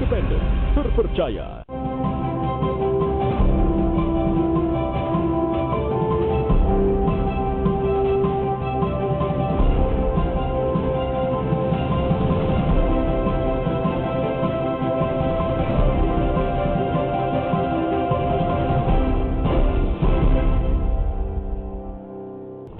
independen, terpercaya.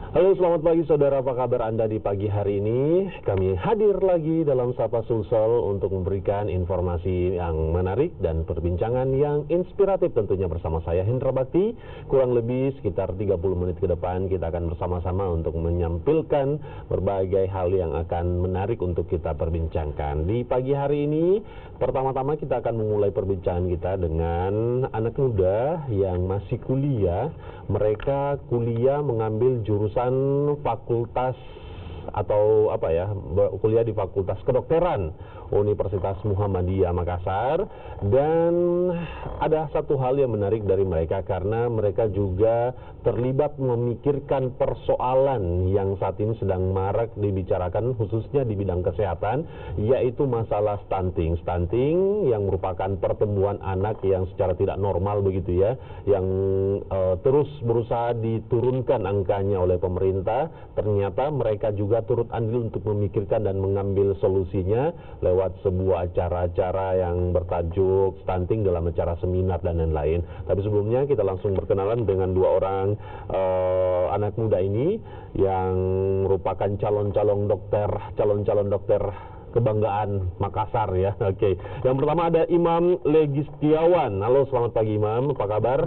Halo, selamat pagi saudara, apa kabar Anda di pagi hari ini? Kami hadir lagi dalam Sapa Sulsel untuk memberikan informasi yang menarik dan perbincangan yang inspiratif tentunya bersama saya Hendra Bakti. Kurang lebih sekitar 30 menit ke depan kita akan bersama-sama untuk menyampilkan berbagai hal yang akan menarik untuk kita perbincangkan. Di pagi hari ini, pertama-tama kita akan memulai perbincangan kita dengan anak muda yang masih kuliah. Mereka kuliah mengambil jurusan fakultas atau kuliah di Fakultas Kedokteran Universitas Muhammadiyah Makassar. Dan ada satu hal yang menarik dari mereka karena mereka juga terlibat memikirkan persoalan yang saat ini sedang marak dibicarakan khususnya di bidang kesehatan, yaitu masalah stunting. Stunting yang merupakan pertumbuhan anak yang secara tidak normal begitu ya, yang terus berusaha diturunkan angkanya oleh pemerintah. Ternyata mereka juga turut andil untuk memikirkan dan mengambil solusinya lewat sebuah acara-acara yang bertajuk stunting dalam acara seminar dan lain-lain. Tapi sebelumnya kita langsung berkenalan dengan dua orang anak muda ini yang merupakan calon-calon dokter kebanggaan Makassar ya. Oke. Yang pertama ada Imam Legistiawan. Halo, selamat pagi Imam, apa kabar?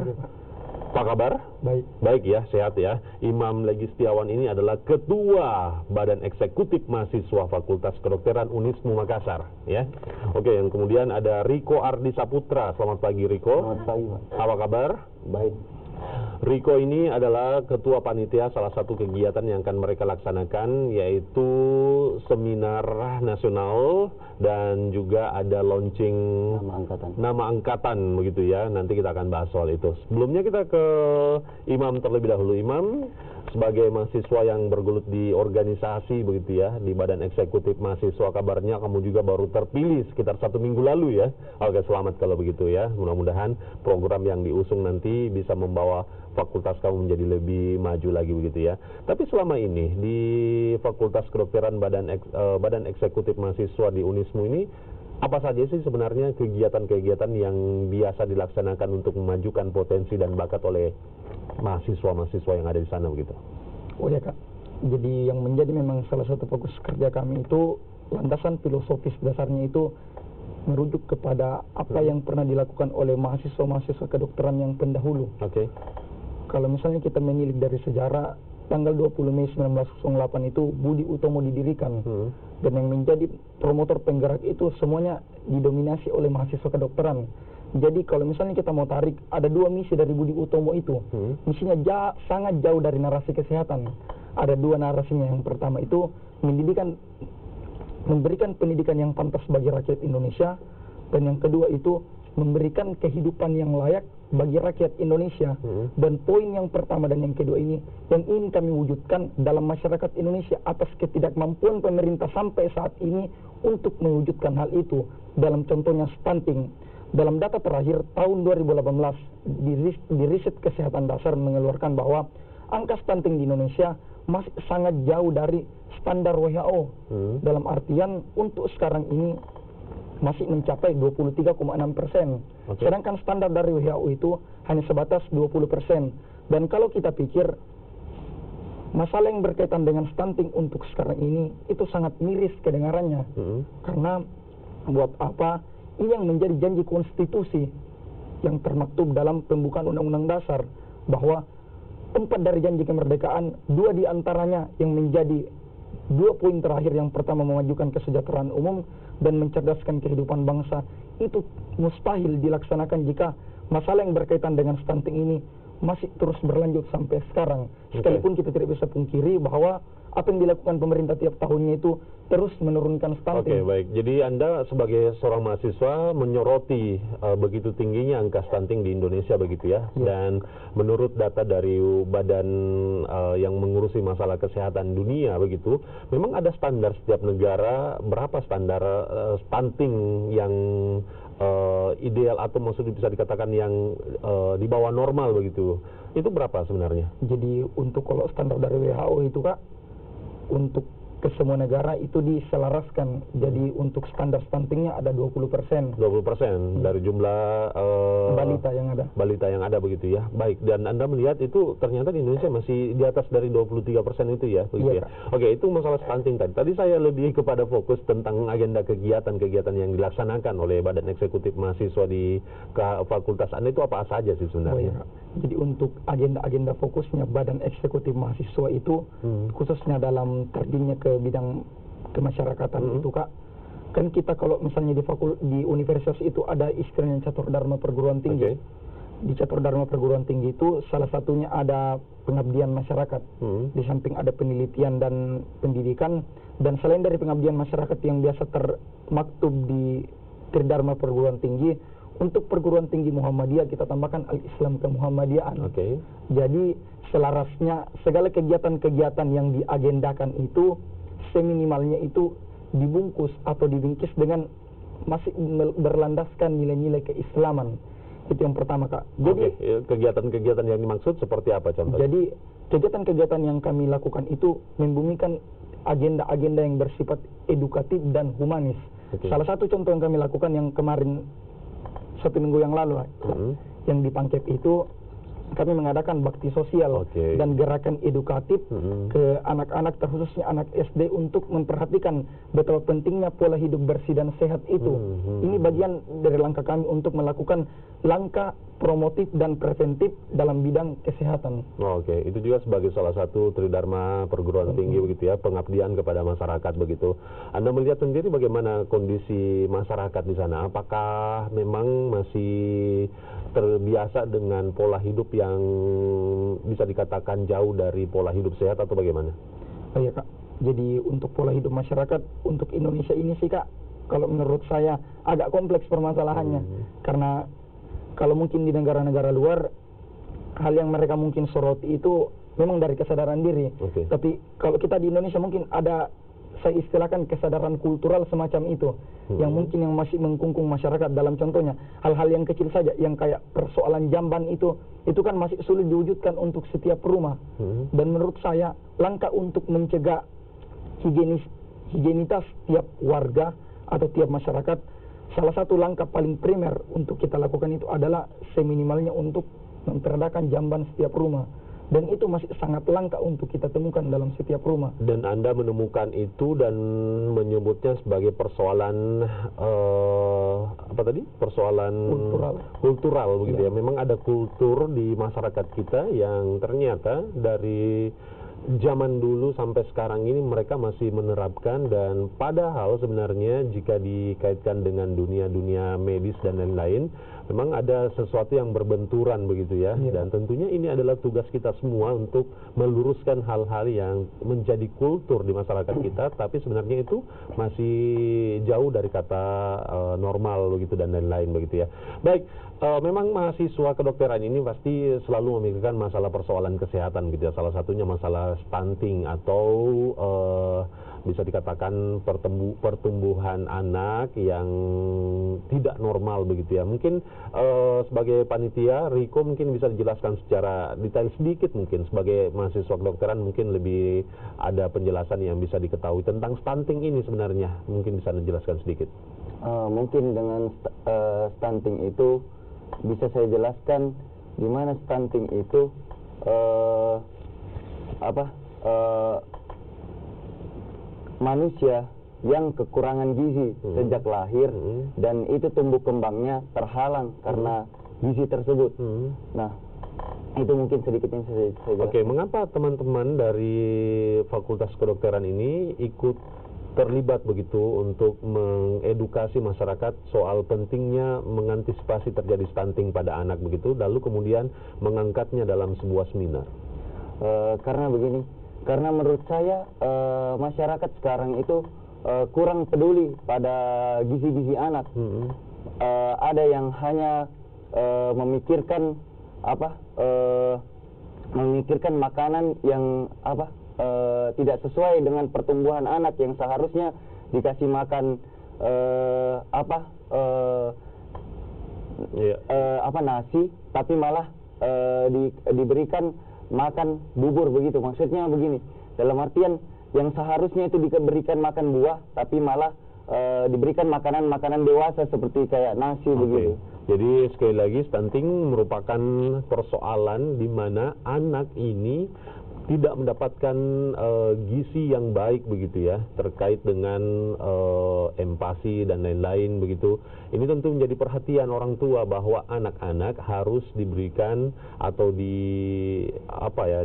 Apa kabar? Baik. Baik ya, sehat ya. Imam Legistiawan ini adalah Ketua Badan Eksekutif Mahasiswa Fakultas Kedokteran Unismu Makassar ya. Oke, yang kemudian ada Riko Ardi Saputra. Selamat pagi Riko. Selamat pagi, Pak. Apa kabar? Baik. Riko ini adalah ketua panitia salah satu kegiatan yang akan mereka laksanakan, yaitu seminar nasional dan juga ada launching nama angkatan begitu ya. Nanti kita akan bahas soal itu. Sebelumnya kita ke Imam terlebih dahulu. Imam, sebagai mahasiswa yang bergelut di organisasi begitu ya, di Badan Eksekutif Mahasiswa, kabarnya kamu juga baru terpilih sekitar 1 minggu lalu ya. Oke, selamat kalau begitu ya. Mudah-mudahan program yang diusung nanti bisa membawa fakultas kamu menjadi lebih maju lagi begitu ya. Tapi selama ini di Fakultas Kedokteran Badan Eksekutif Mahasiswa di Unismu ini, apa saja sih sebenarnya kegiatan-kegiatan yang biasa dilaksanakan untuk memajukan potensi dan bakat oleh mahasiswa-mahasiswa yang ada di sana begitu? Oh ya Kak, jadi yang menjadi memang salah satu fokus kerja kami itu landasan filosofis dasarnya itu merujuk kepada apa yang pernah dilakukan oleh mahasiswa-mahasiswa kedokteran yang pendahulu. Oke. Kalau misalnya kita menilik dari sejarah, tanggal 20 Mei 1908 itu Budi Utomo didirikan. Dan yang menjadi promotor penggerak itu semuanya didominasi oleh mahasiswa kedokteran. Jadi kalau misalnya kita mau tarik, ada 2 misi dari Budi Utomo itu. Misinya sangat jauh dari narasi kesehatan. Ada 2 narasinya. Yang pertama itu memberikan pendidikan yang pantas bagi rakyat Indonesia. Dan yang kedua itu memberikan kehidupan yang layak bagi rakyat Indonesia. Dan poin yang pertama dan yang kedua ini yang ingin kami wujudkan dalam masyarakat Indonesia atas ketidakmampuan pemerintah sampai saat ini untuk mewujudkan hal itu. Dalam contohnya stunting. Dalam data terakhir tahun 2018 di riset kesehatan dasar mengeluarkan bahwa angka stunting di Indonesia masih sangat jauh dari standar WHO. Dalam artian untuk sekarang ini masih mencapai 23,6%. Sedangkan standar dari WHO itu hanya sebatas 20%. Dan kalau kita pikir masalah yang berkaitan dengan stunting untuk sekarang ini itu sangat miris kedengarannya. Karena buat apa? Ini yang menjadi janji konstitusi yang termaktub dalam pembukaan Undang-Undang Dasar, bahwa 4 dari janji kemerdekaan, 2 diantaranya yang menjadi 2 poin terakhir. Yang pertama memajukan kesejahteraan umum dan mencerdaskan kehidupan bangsa, itu mustahil dilaksanakan jika masalah yang berkaitan dengan stunting ini masih terus berlanjut sampai sekarang. Sekalipun kita tidak bisa pungkiri bahwa apa yang dilakukan pemerintah tiap tahunnya itu terus menurunkan stunting. Oke, baik. Jadi Anda sebagai seorang mahasiswa menyoroti begitu tingginya angka stunting di Indonesia begitu ya. Dan menurut data dari badan yang mengurusi masalah kesehatan dunia begitu, memang ada standar setiap negara berapa standar stunting yang ideal atau maksudnya bisa dikatakan yang di bawah normal begitu, itu berapa sebenarnya? Jadi untuk kalau standar dari WHO itu Kak, untuk ke semua negara itu diselaraskan. Jadi untuk standar stuntingnya ada 20%. 20% dari jumlah balita yang ada begitu ya. Baik, dan Anda melihat itu ternyata di Indonesia masih di atas dari 23% itu ya, begitu ya. Oke, itu masalah stunting tadi. Tadi saya lebih kepada fokus tentang agenda kegiatan-kegiatan yang dilaksanakan oleh Badan Eksekutif Mahasiswa di fakultas Anda itu apa saja sih sebenarnya? Jadi untuk agenda-agenda fokusnya Badan Eksekutif Mahasiswa itu khususnya dalam terjunnya ke bidang kemasyarakatan itu Kak, kan kita kalau misalnya di universitas itu ada istilahnya catur dharma perguruan tinggi. Di catur dharma perguruan tinggi itu salah satunya ada pengabdian masyarakat, di samping ada penelitian dan pendidikan, dan selain dari pengabdian masyarakat yang biasa termaktub di Tridharma perguruan tinggi, untuk perguruan tinggi Muhammadiyah kita tambahkan al-Islam kemuhammadiyaan. Jadi selarasnya segala kegiatan-kegiatan yang diagendakan itu seminimalnya itu dibungkus atau dibingkis dengan masih berlandaskan nilai-nilai keislaman. Itu yang pertama Kak. Jadi kegiatan-kegiatan yang dimaksud seperti apa contohnya? Jadi kegiatan-kegiatan yang kami lakukan itu membumikan agenda-agenda yang bersifat edukatif dan humanis. Salah satu contoh yang kami lakukan yang kemarin 1 minggu yang lalu yang di Pangkep itu kami mengadakan bakti sosial dan gerakan edukatif ke anak-anak, terkhususnya anak SD, untuk memperhatikan betapa pentingnya pola hidup bersih dan sehat itu. Ini bagian dari langkah kami untuk melakukan langkah promotif dan preventif dalam bidang kesehatan. Itu juga sebagai salah satu Tridharma perguruan tinggi begitu ya, pengabdian kepada masyarakat begitu. Anda melihat sendiri bagaimana kondisi masyarakat di sana? Apakah memang masih terbiasa dengan pola hidup yang bisa dikatakan jauh dari pola hidup sehat atau bagaimana? Iya Kak, jadi untuk pola hidup masyarakat untuk Indonesia ini sih Kak, kalau menurut saya agak kompleks permasalahannya. Karena kalau mungkin di negara-negara luar, hal yang mereka mungkin soroti itu memang dari kesadaran diri. Tapi kalau kita di Indonesia mungkin ada, saya istilahkan kesadaran kultural semacam itu, yang mungkin yang masih mengkungkung masyarakat. Dalam contohnya hal-hal yang kecil saja, yang kayak persoalan jamban itu kan masih sulit diwujudkan untuk setiap rumah. Dan menurut saya langkah untuk mencegah higienitas tiap warga atau tiap masyarakat, salah satu langkah paling primer untuk kita lakukan itu adalah seminimalnya untuk memperadakan jamban setiap rumah. Dan itu masih sangat langka untuk kita temukan dalam setiap rumah. Dan Anda menemukan itu dan menyebutnya sebagai persoalan persoalan kultural begitu ya. Memang ada kultur di masyarakat kita yang ternyata dari zaman dulu sampai sekarang ini mereka masih menerapkan, dan padahal sebenarnya jika dikaitkan dengan dunia medis dan lain-lain, memang ada sesuatu yang berbenturan begitu ya. Dan tentunya ini adalah tugas kita semua untuk meluruskan hal-hal yang menjadi kultur di masyarakat kita, tapi sebenarnya itu masih jauh dari kata normal begitu dan lain-lain begitu ya. Baik, memang mahasiswa kedokteran ini pasti selalu memikirkan masalah persoalan kesehatan gitu ya. Salah satunya masalah stunting atau bisa dikatakan pertumbuhan anak yang tidak normal begitu ya. Mungkin sebagai panitia, Riko mungkin bisa dijelaskan secara detail sedikit, mungkin sebagai mahasiswa kedokteran mungkin lebih ada penjelasan yang bisa diketahui tentang stunting ini sebenarnya. Mungkin bisa dijelaskan sedikit. Mungkin dengan stunting itu bisa saya jelaskan di mana stunting itu manusia yang kekurangan gizi sejak lahir, dan itu tumbuh kembangnya terhalang karena gizi tersebut. Nah, itu mungkin sedikit yang saya jelaskan. Mengapa teman-teman dari Fakultas Kedokteran ini ikut terlibat begitu untuk mengedukasi masyarakat soal pentingnya mengantisipasi terjadi stunting pada anak begitu, lalu kemudian mengangkatnya dalam sebuah seminar? Karena begini, karena menurut saya masyarakat sekarang itu kurang peduli pada gizi-gizi anak. Ada yang hanya memikirkan memikirkan makanan yang tidak sesuai dengan pertumbuhan anak, yang seharusnya dikasih makan nasi, tapi malah diberikan makan bubur begitu. Maksudnya begini, dalam artian yang seharusnya itu diberikan makan buah, tapi malah diberikan makanan dewasa seperti kayak nasi begitu. Jadi sekali lagi stunting merupakan persoalan di mana anak ini tidak mendapatkan gizi yang baik begitu ya, terkait dengan empati dan lain-lain begitu. Ini tentu menjadi perhatian orang tua bahwa anak-anak harus diberikan atau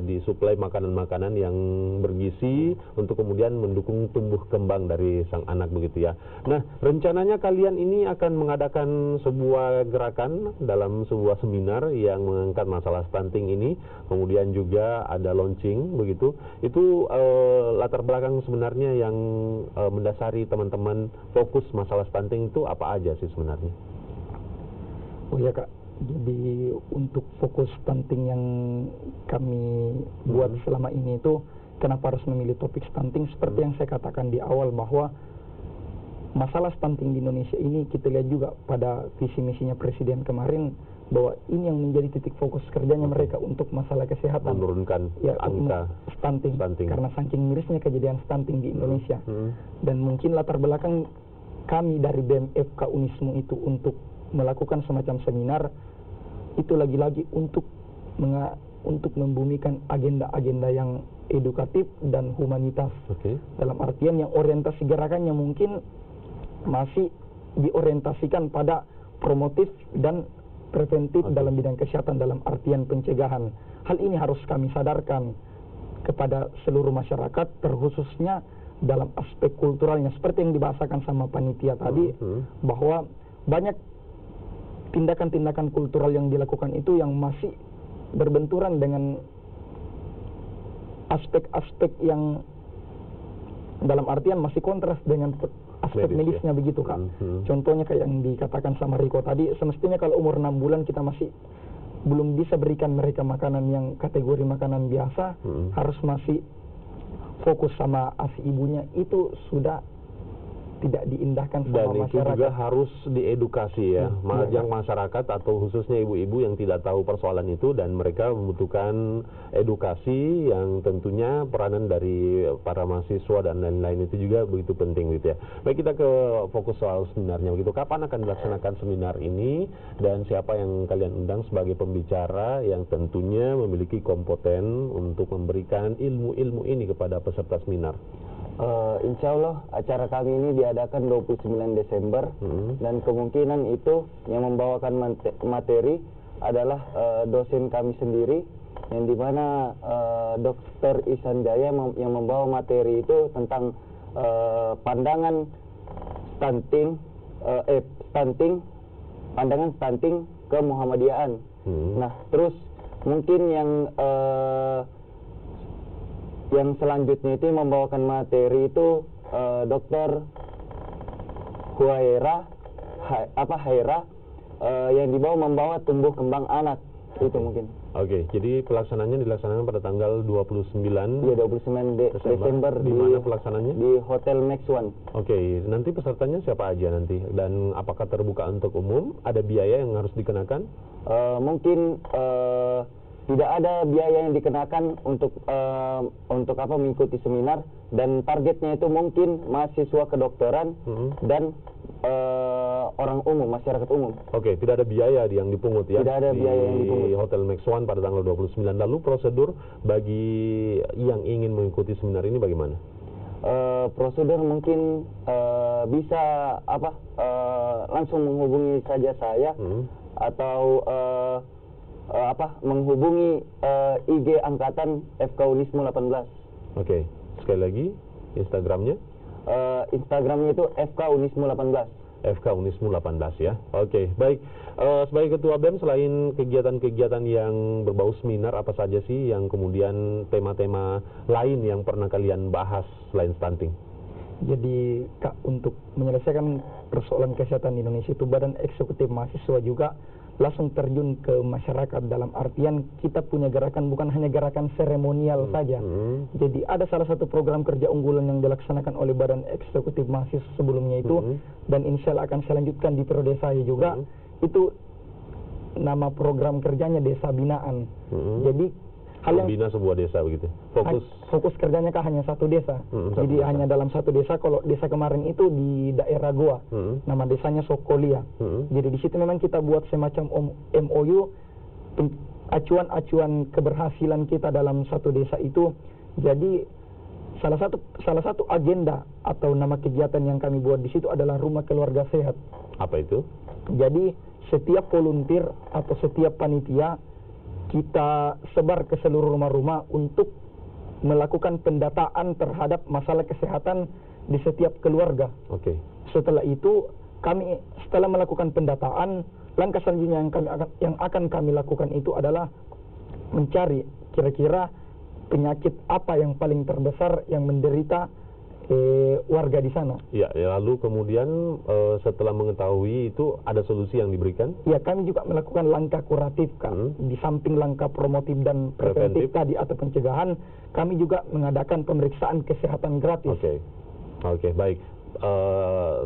disuplai makanan-makanan yang bergizi untuk kemudian mendukung tumbuh kembang dari sang anak begitu ya. Nah, rencananya kalian ini akan mengadakan sebuah gerakan dalam sebuah seminar yang mengangkat masalah stunting ini, kemudian juga ada launching begitu. Itu latar belakang sebenarnya yang mendasari teman-teman fokus masalah stunting itu apa aja sih sebenarnya? Oh ya Kak, jadi untuk fokus stunting yang kami buat selama ini itu, kenapa harus memilih topik stunting? Seperti yang saya katakan di awal bahwa masalah stunting di Indonesia ini kita lihat juga pada visi misinya Presiden kemarin, bahwa ini yang menjadi titik fokus kerjanya mereka untuk masalah kesehatan, menurunkan angka stunting. Karena saking mirisnya kejadian stunting di Indonesia. Dan mungkin latar belakang kami dari BMFK Unismu itu untuk melakukan semacam seminar itu lagi-lagi untuk membumikan agenda-agenda yang edukatif dan humanitas. Dalam artian yang orientasi gerakannya mungkin masih diorientasikan pada promotif dan preventif dalam bidang kesehatan, dalam artian pencegahan. Hal ini harus kami sadarkan kepada seluruh masyarakat, terkhususnya dalam aspek kulturalnya, seperti yang dibahasakan sama panitia tadi, bahwa banyak tindakan-tindakan kultural yang dilakukan itu yang masih berbenturan dengan aspek-aspek yang dalam artian masih kontras dengan aspek medisnya begitu Kak. Contohnya kayak yang dikatakan sama Riko tadi, semestinya kalau umur 6 bulan kita masih belum bisa berikan mereka makanan yang kategori makanan biasa, harus masih fokus sama ASI ibunya, itu sudah tidak diindahkan sama masyarakat. Dan itu juga harus diedukasi ya, yang masyarakat atau khususnya ibu-ibu yang tidak tahu persoalan itu, dan mereka membutuhkan edukasi yang tentunya peranan dari para mahasiswa dan lain-lain itu juga begitu penting gitu ya. Baik, kita ke fokus soal seminarnya begitu. Kapan akan dilaksanakan seminar ini dan siapa yang kalian undang sebagai pembicara yang tentunya memiliki kompeten untuk memberikan ilmu-ilmu ini kepada peserta seminar? Insya Allah acara kami ini diadakan 29 Desember dan kemungkinan itu yang membawakan materi adalah dosen kami sendiri, yang dimana Dr. Ihsan Jaya yang membawa materi itu tentang pandangan stunting, pandangan stunting ke Muhammadiyaan. Nah, terus mungkin yang selanjutnya itu membawakan materi itu Dr. Huaira yang membawa tumbuh kembang anak. Itu mungkin. Oke, jadi pelaksananya dilaksanakan pada tanggal 29 Desember. Di mana pelaksananya? Di Hotel Max One. Oke, nanti pesertanya siapa aja nanti? Dan apakah terbuka untuk umum? Ada biaya yang harus dikenakan? Mungkin tidak ada biaya yang dikenakan untuk mengikuti seminar, dan targetnya itu mungkin mahasiswa kedokteran dan orang umum, masyarakat umum. Oke, tidak ada biaya yang dipungut ya? Tidak ada biaya yang dipungut. Di Hotel Max One pada tanggal 29. Lalu prosedur bagi yang ingin mengikuti seminar ini bagaimana? Prosedur mungkin bisa langsung menghubungi saja saya atau menghubungi IG Angkatan FK Unismu 18. Oke, sekali lagi Instagramnya? Instagramnya itu FK Unismu 18. FK Unismu 18 ya. Oke, baik. Sebagai Ketua BEM, selain kegiatan-kegiatan yang berbau seminar, apa saja sih yang kemudian tema-tema lain yang pernah kalian bahas selain stunting? Jadi Kak, untuk menyelesaikan persoalan kesehatan di Indonesia itu Badan Eksekutif Mahasiswa juga langsung terjun ke masyarakat, dalam artian kita punya gerakan bukan hanya gerakan seremonial saja. Jadi ada salah satu program kerja unggulan yang dilaksanakan oleh Badan Eksekutif Mahasiswa sebelumnya itu, dan insya Allah akan saya lanjutkan di periode saya juga, itu nama program kerjanya desa binaan. Jadi hal yang Membina sebuah desa begitu. fokus kerjanya kah hanya satu desa. Satu Jadi desa. hanya dalam satu desa. Kalau desa kemarin itu di daerah Goa, nama desanya Sokolia. Jadi di situ memang kita buat semacam MOU, acuan-acuan keberhasilan kita dalam satu desa itu. Jadi salah satu agenda atau nama kegiatan yang kami buat di situ adalah Rumah Keluarga Sehat. Apa itu? Jadi setiap volunteer atau setiap panitia kita sebar ke seluruh rumah-rumah untuk melakukan pendataan terhadap masalah kesehatan di setiap keluarga. Oke. Setelah itu kami setelah melakukan pendataan, langkah selanjutnya yang akan kami lakukan itu adalah mencari kira-kira penyakit apa yang paling terbesar yang menderita warga di sana. Ya, lalu kemudian setelah mengetahui itu ada solusi yang diberikan? Ya, kami juga melakukan langkah kuratif, Kak. Di samping langkah promotif dan preventif tadi atau pencegahan, kami juga mengadakan pemeriksaan kesehatan gratis. Oke, baik.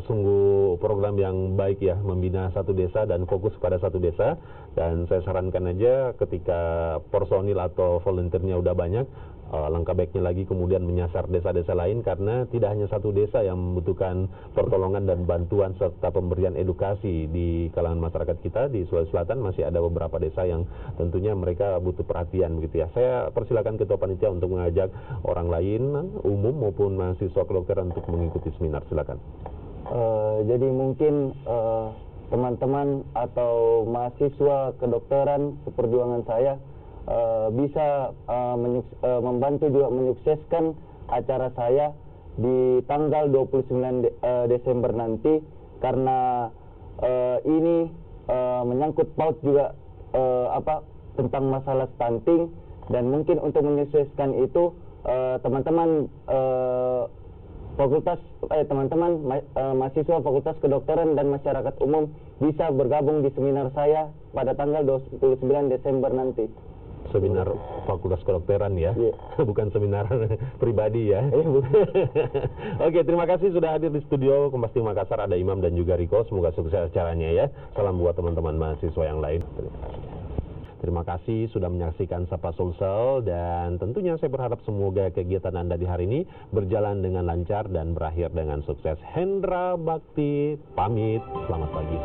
Sungguh program yang baik ya, membina satu desa dan fokus pada satu desa. Dan saya sarankan aja ketika personil atau volunteernya udah banyak, langkah baiknya lagi kemudian menyasar desa-desa lain, karena tidak hanya satu desa yang membutuhkan pertolongan dan bantuan serta pemberian edukasi di kalangan masyarakat kita. Di Sulawesi Selatan masih ada beberapa desa yang tentunya mereka butuh perhatian begitu ya. Saya persilakan Ketua Panitia untuk mengajak orang lain, umum maupun mahasiswa kedokteran untuk mengikuti seminar. Silakan. Jadi mungkin teman-teman atau mahasiswa kedokteran seperjuangan saya bisa membantu juga menyukseskan acara saya di tanggal 29 Desember nanti, karena ini menyangkut paut juga tentang masalah stunting, dan mungkin untuk menyukseskan itu teman-teman mahasiswa Fakultas Kedokteran dan Masyarakat Umum bisa bergabung di seminar saya pada tanggal 29 Desember nanti. Seminar Fakultas Kedokteran ya, bukan seminar pribadi ya. Oke, terima kasih sudah hadir di studio Kompas TV Makassar. Ada Imam dan juga Riko. Semoga sukses acaranya ya. Salam buat teman-teman mahasiswa yang lain. Terima kasih sudah menyaksikan Sapa Sulsel, dan tentunya saya berharap semoga kegiatan Anda di hari ini berjalan dengan lancar dan berakhir dengan sukses. Hendra Bakti pamit. Selamat pagi.